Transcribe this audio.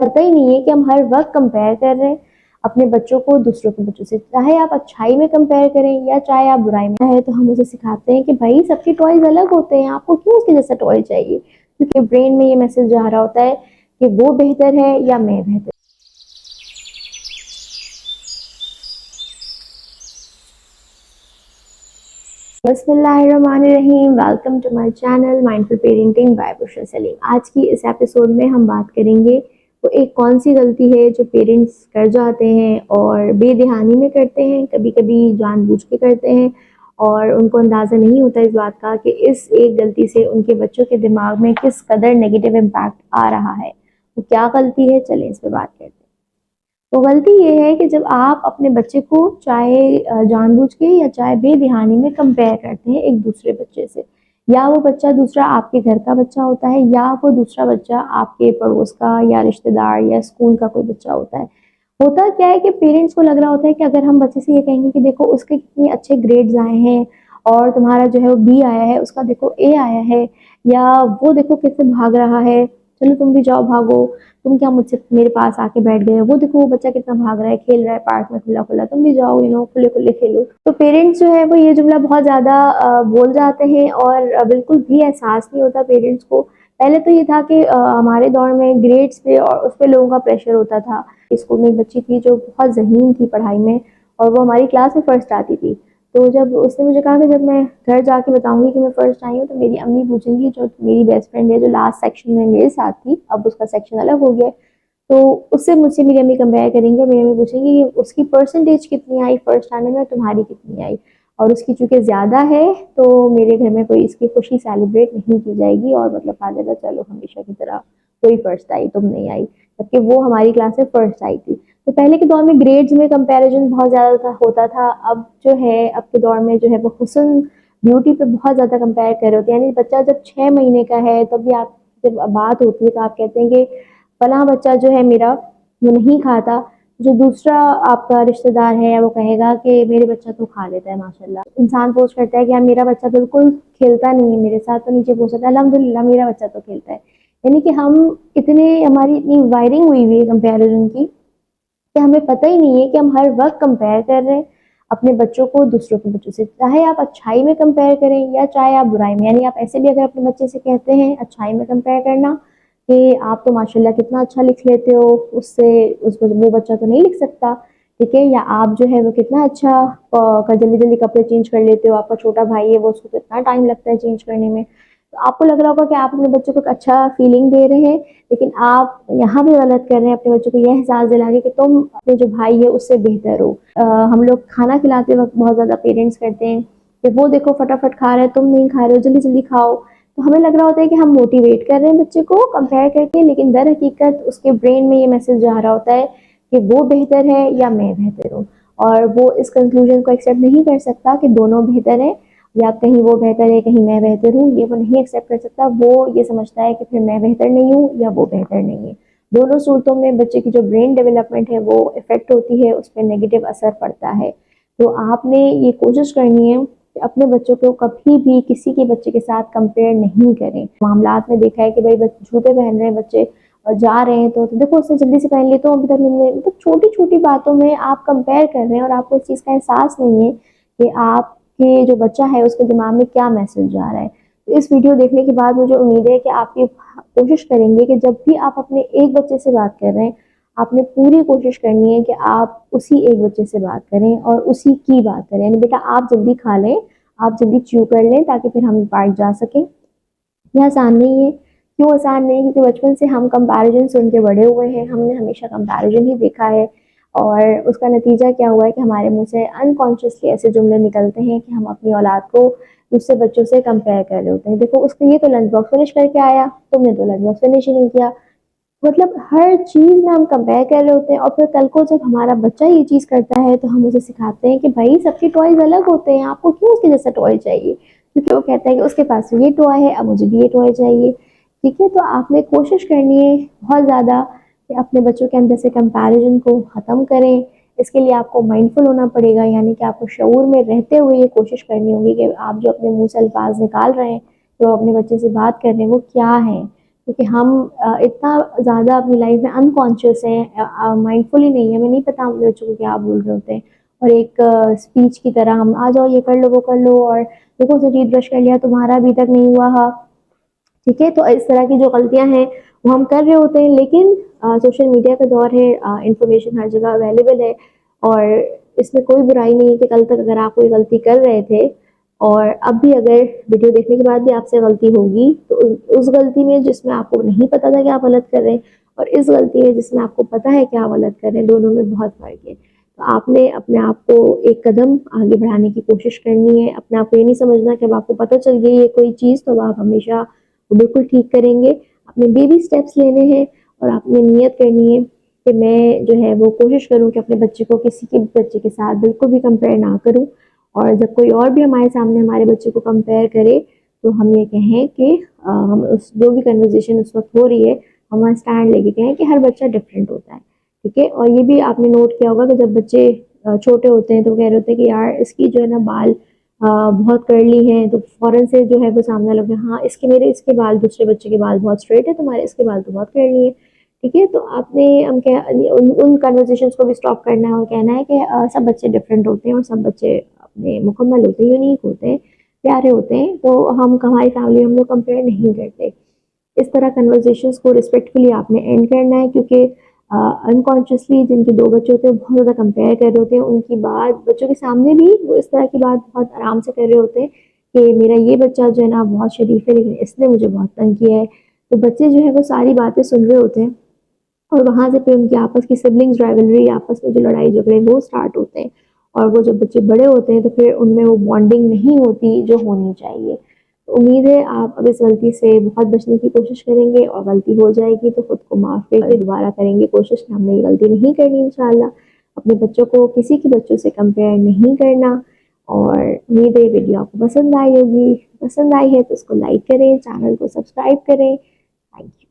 पता ही नहीं है कि हम हर वक्त कंपेयर कर रहे हैं अपने बच्चों को दूसरों के बच्चों से। चाहे आप अच्छाई में कंपेयर करें या चाहे आप बुराई में है, तो हम उसे सिखाते हैं कि भाई सबके टॉयज अलग होते हैं, आपको क्यों उसके जैसा टॉय चाहिए, क्योंकि ब्रेन में ये मैसेज जा रहा होता है कि वो बेहतर है या मैं बेहतर। बिस्मिल्लाहिर्रहमानिर्रहीम। Welcome to my channel mindful parenting by Bushra Saleem. आज की इस एपिसोड में हम बात करेंगे वो एक कौन सी गलती है जो पेरेंट्स कर जाते हैं और बेध्यानी में करते हैं, कभी कभी जानबूझ के करते हैं और उनको अंदाज़ा नहीं होता इस बात का कि इस एक गलती से उनके बच्चों के दिमाग में किस कदर नेगेटिव इम्पैक्ट आ रहा है। तो क्या गलती है, चलें इस पर बात करते हैं। तो गलती ये है कि जब आप अपने बच्चे को चाहे जानबूझ के या चाहे बेध्यानी में कंपेयर करते हैं एक दूसरे बच्चे से, या वो बच्चा दूसरा आपके घर का बच्चा होता है या वो दूसरा बच्चा आपके पड़ोस का या रिश्तेदार या स्कूल का कोई बच्चा होता है। होता क्या है कि पेरेंट्स को लग रहा होता है कि अगर हम बच्चे से ये कहेंगे कि देखो उसके कितने अच्छे ग्रेड्स आए हैं और तुम्हारा जो है वो बी आया है, उसका देखो ए आया है, या वो देखो कैसे भाग रहा है, चलो तुम भी जाओ भागो, तुम क्या मुझसे मेरे पास आके बैठ गए, वो देखो वो बच्चा कितना भाग रहा है, खेल रहा है पार्क में खुला खुला, तुम भी जाओ खुले खुले खेलो। तो पेरेंट्स जो है वो ये जुमला बहुत ज्यादा बोल जाते हैं और बिल्कुल भी एहसास नहीं होता पेरेंट्स को। पहले तो ये था कि हमारे दौर में ग्रेड्स पे और उस पे लोगों का प्रेशर होता था। स्कूल में एक बच्ची थी जो बहुत ज़हीन थी पढ़ाई में और वो हमारी क्लास में फर्स्ट आती थी। तो जब उसने मुझे कहा कि जब मैं घर जाके बताऊंगी कि मैं फर्स्ट आई हूँ तो मेरी अम्मी पूछेंगी, जो मेरी बेस्ट फ्रेंड है जो लास्ट सेक्शन में मेरे साथ थी, अब उसका सेक्शन अलग हो गया, तो उससे मुझसे मेरी अम्मी कंपेयर करेंगे। मेरी अम्मी पूछेंगी कि उसकी परसेंटेज कितनी आई फर्स्ट आने में और तुम्हारी कितनी आई, और उसकी चूंकि ज़्यादा है तो मेरे घर में कोई इसकी खुशी सेलिब्रेट नहीं की जाएगी और मतलब कहा जाएगा चलो हमेशा की तरह कोई फर्स्ट आई तुम नहीं आई, जबकि वो हमारी क्लास में फर्स्ट आई थी। तो पहले के दौर में ग्रेड्स में कंपैरिजन बहुत ज़्यादा होता था। अब जो है अब के दौर में जो है वो हुस्न ब्यूटी पे बहुत ज़्यादा कंपेयर कर रहे होते हैं। यानी बच्चा जब 6 महीने का है तब भी आप जब बात होती है तो आप कहते हैं कि फलां बच्चा जो है मेरा वो नहीं खाता, जो दूसरा आपका रिश्तेदार है वो कहेगा कि मेरे बच्चा तो खा लेता है माशाल्लाह। इंसान पोस्ट करता है कि यार मेरा बच्चा बिल्कुल खेलता नहीं है मेरे साथ, तो नीचे पोस्ट करता है अल्हम्दुलिल्लाह मेरा बच्चा तो खेलता है। यानी कि हम इतने हमारी इतनी वायरिंग हुई हुई है कंपेरिजन की कि हमें पता ही नहीं है कि हम हर वक्त कंपेयर कर रहे हैं अपने बच्चों को दूसरों के बच्चों से। चाहे आप अच्छाई में कंपेयर करें या चाहे आप बुराई में। यानी आप ऐसे भी अगर अपने बच्चे से कहते हैं अच्छाई में कंपेयर करना कि आप तो माशाल्लाह कितना अच्छा लिख लेते हो, उससे वो बच्चा तो नहीं लिख सकता, ठीक है, या आप जो है वो कितना अच्छा जल्दी जल्दी कपड़े चेंज कर लेते हो, आपका छोटा भाई है वो उसको कितना टाइम लगता है चेंज करने में। तो आपको लग रहा होगा कि आप अपने बच्चों को एक अच्छा फीलिंग दे रहे हैं, लेकिन आप यहाँ भी गलत कर रहे हैं अपने बच्चों को यह एहसास दिला के कि तुम अपने जो भाई है उससे बेहतर हो। हम लोग खाना खिलाते वक्त बहुत ज़्यादा पेरेंट्स करते हैं कि वो देखो फटाफट खा रहे हैं, तुम नहीं खा रहे हो, जल्दी जल्दी खाओ। तो हमें लग रहा होता है कि हम मोटिवेट कर रहे हैं बच्चे को कंपेयर करके, लेकिन दर हकीकत उसके ब्रेन में ये मैसेज जा रहा होता है कि वो बेहतर है या मैं बेहतर हूँ, और वो इस कंक्लूजन को एक्सेप्ट नहीं कर सकता कि दोनों बेहतर है या कहीं वो बेहतर है कहीं मैं बेहतर हूँ। ये वो नहीं एक्सेप्ट कर सकता। वो ये समझता है कि फिर मैं बेहतर नहीं हूँ या वो बेहतर नहीं है। दोनों सूरतों में बच्चे की जो ब्रेन डेवलपमेंट है वो इफेक्ट होती है, उस पर नेगेटिव असर पड़ता है। तो आपने ये कोशिश करनी है कि अपने बच्चों को कभी भी किसी के बच्चे के साथ कंपेयर नहीं करें। मामलात में देखा है कि भाई जूते पहन रहे हैं बच्चे और जा रहे हैं तो देखो उसने जल्दी से पहन लिए तो अभी तक नहीं, मतलब छोटी छोटी बातों में आप कंपेयर कर रहे हैं और आपको इस चीज़ का एहसास नहीं है कि आपके जो बच्चा है उसके दिमाग में क्या मैसेज जा रहा है। तो इस वीडियो देखने के बाद मुझे उम्मीद है कि आप ये कोशिश करेंगे कि जब भी आप अपने एक बच्चे से बात कर रहे हैं, आपने पूरी कोशिश करनी है कि आप उसी एक बच्चे से बात करें और उसी की बात करें। यानी बेटा आप जल्दी खा लें, आप जल्दी च्यू कर लें ताकि फिर हम पार्क जा सकें। ये आसान नहीं है। क्यों आसान नहीं? क्योंकि बचपन से हम कंपैरिजन सुन के बड़े हुए हैं, हमने हमेशा कंपैरिजन ही देखा है और उसका नतीजा क्या हुआ है कि हमारे मुंह से अनकॉन्शियसली ऐसे जुमले निकलते हैं कि हम अपनी औलाद को दूसरे बच्चों से कंपेयर कर रहे होते हैं। देखो उसने ये तो लंच बॉक्स फिनिश करके आया, तुमने तो लंच बॉक्स फिनिश ही नहीं किया। मतलब हर चीज़ में हम कंपेयर कर रहे होते हैं और फिर कल को जब हमारा बच्चा ये चीज़ करता है तो हम उसे सिखाते हैं कि भाई सबके टॉयज अलग होते हैं, आपको क्यों उसके जैसा टॉय चाहिए, क्योंकि वो कहता है कि उसके पास ये टॉय है अब मुझे भी ये टॉय चाहिए। ठीक है, तो आपने कोशिश करनी है बहुत ज़्यादा कि अपने बच्चों के अंदर से कंपैरिजन को ख़त्म करें। इसके लिए आपको माइंडफुल होना पड़ेगा, यानी कि आपको शऊर में रहते हुए ये कोशिश करनी होगी कि आप जो अपने मुंह से अल्फाज निकाल रहे हैं, जो अपने बच्चे से बात कर रहे हैं वो क्या है, क्योंकि हम इतना ज़्यादा अपनी लाइफ में अनकॉन्शियस हैं, माइंडफुल ही नहीं है, हमें नहीं पता हम अपने बच्चों को क्या बोल रहे होते हैं। और एक स्पीच की तरह हम आ जाओ ये कर लो वो कर लो, और देखो उसने टीथ ब्रश कर लिया तुम्हारा अभी तक नहीं हुआ। हाँ ठीक है, तो इस तरह की जो गलतियां हैं वो हम कर रहे होते हैं। लेकिन सोशल मीडिया का दौर है, इंफॉर्मेशन हर जगह अवेलेबल है, और इसमें कोई बुराई नहीं है कि कल तक अगर आप कोई गलती कर रहे थे और अब भी अगर वीडियो देखने के बाद भी आपसे गलती होगी, तो उस गलती में जिसमें आपको नहीं पता था कि आप गलत कर रहे हैं, और इस गलती में जिसमें आपको पता है कि आप गलत कर रहे हैं, दोनों में बहुत फ़र्क है। तो आपने अपने आप को एक कदम आगे बढ़ाने की कोशिश करनी है। अपने आप को ये नहीं समझना कि अब आपको पता चल गई है कोई चीज़ तो अब आप हमेशा बिल्कुल ठीक करेंगे। अपने बेबी स्टेप्स लेने हैं, और आपने नियत करनी है कि मैं जो है वो कोशिश करूँ कि अपने बच्चे को किसी के बच्चे के साथ बिल्कुल भी कंपेयर ना करूँ। और जब कोई और भी हमारे सामने हमारे बच्चे को कंपेयर करे, तो हम ये कहें कि हम उस जो भी कन्वर्सेशन उस वक्त हो रही है, हम वहाँ स्टैंड लेके कहें कि हर बच्चा डिफरेंट होता है। ठीक है, और ये भी आपने नोट किया होगा कि जब बच्चे छोटे होते हैं तो कह रहे होते हैं कि यार इसकी जो है ना बाल बहुत कर्ली हैं, तो फ़ौरन से जो है वो सामने लोग, हाँ इसके मेरे इसके बाल, दूसरे बच्चे के बाल बहुत स्ट्रेट है, तुम्हारे इसके बाल तो बहुत कर्ली है। ठीक है, तो आपने हम क्या उन कन्वर्सेशंस को भी स्टॉप करना है और कहना है कि सब बच्चे डिफरेंट होते हैं और सब बच्चे अपने मुकम्मल होते हैं, यूनिक होते हैं, प्यारे होते हैं। तो हम हमारी फैमिली हम लोग कंपेयर नहीं करते। इस तरह कन्वर्सेशंस को रिस्पेक्टफुली आपने एंड करना है, क्योंकि अनकॉन्शियसली जिनके दो बच्चे होते हैं बहुत ज़्यादा कंपेयर कर रहे होते हैं, उनकी बात बच्चों के सामने भी वो इस तरह की बात बहुत आराम से कर रहे होते हैं कि मेरा ये बच्चा जो है ना बहुत शरीफ है लेकिन इसने मुझे बहुत तंग किया है। तो बच्चे जो है वो सारी बातें सुन रहे होते हैं, और वहाँ से फिर उनकी आपस की सिबलिंग्स राइवलरी, आपस में जो लड़ाई झगड़े वो स्टार्ट होते हैं। और वो जब बच्चे बड़े होते हैं तो फिर उनमें वो बॉन्डिंग नहीं होती जो होनी चाहिए। तो उम्मीद है आप अब इस गलती से बहुत बचने की कोशिश करेंगे, और गलती हो जाएगी तो खुद को माफ़ करके दोबारा करेंगे कोशिश कि हमने ये गलती नहीं करनी इंशाल्लाह। अपने बच्चों को किसी के बच्चों से कंपेयर नहीं करना। और उम्मीद है वीडियो आपको पसंद आई होगी। पसंद आई है तो उसको लाइक करें, चैनल को सब्सक्राइब करें। Thank you.